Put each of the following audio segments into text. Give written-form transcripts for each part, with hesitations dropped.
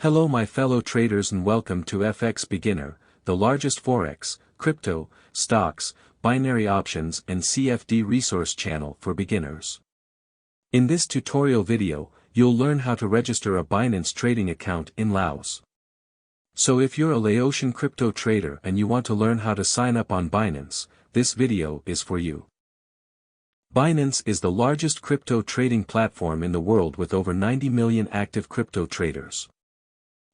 Hello my fellow traders and welcome to FX Beginner, the largest forex, crypto, stocks, binary options and CFD resource channel for beginners. In this tutorial video, you'll learn how to register a Binance trading account in Laos. So if you're a Laotian crypto trader and you want to learn how to sign up on Binance, this video is for you. Binance is the largest crypto trading platform in the world with over 90 million active crypto traders.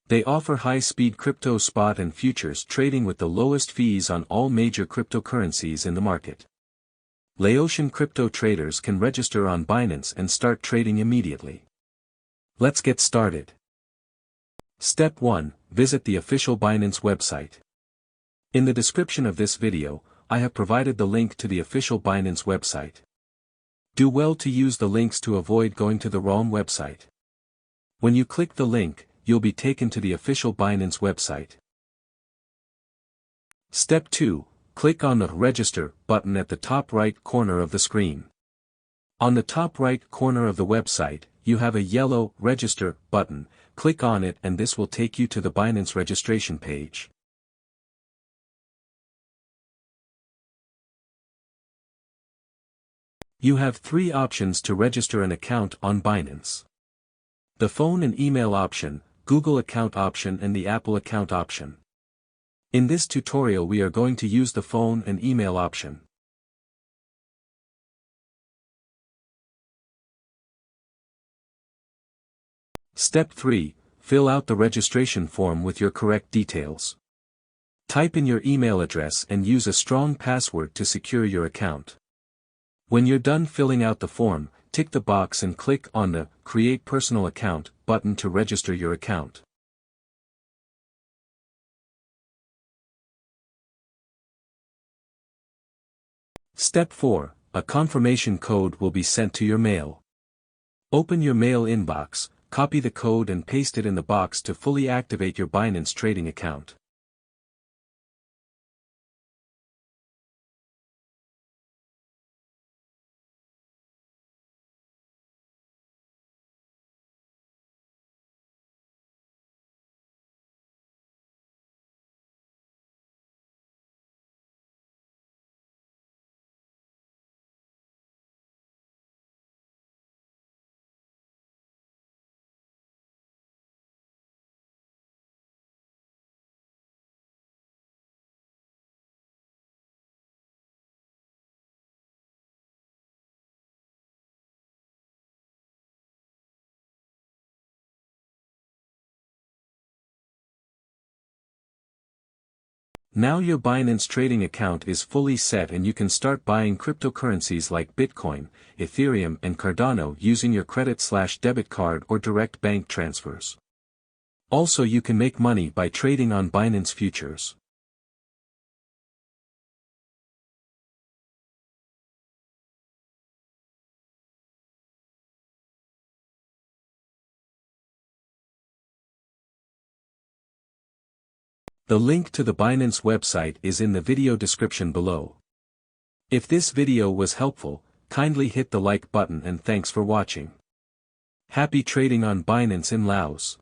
They offer high-speed crypto spot and futures trading with the lowest fees on all major cryptocurrencies in the market. Laotian crypto traders can register on Binance and start trading immediately. Let's get started. Step 1. Visit the official Binance website. In the description of this video, I have provided the link to the official Binance website. Do well to use the links to avoid going to the wrong website. When you click the link, you'll be taken to the official Binance website. Step 2. Click on the Register button at the top right corner of the screen. On the top right corner of the website, you have a yellow Register button. Click on it and this will take you to the Binance registration page. You have 3 options to register an account on Binance. The phone and email option, Google account option and the Apple account option. In this tutorial we are going to use the phone and email option. Step 3. Fill out the registration form with your correct details. Type in your email address and use a strong password to secure your account. When you're done filling out the form, tick the box and click on the Create Personal Account button to register your account. Step 4. A confirmation code will be sent to your mail. Open your mail inbox, copy the code and paste it in the box to fully activate your Binance trading account. Now your Binance trading account is fully set and you can start buying cryptocurrencies like Bitcoin, Ethereum and Cardano using your credit/debit card or direct bank transfers. Also you can make money by trading on Binance futures. The link to the Binance website is in the video description below. If this video was helpful, kindly hit the like button and thanks for watching. Happy trading on Binance in Laos.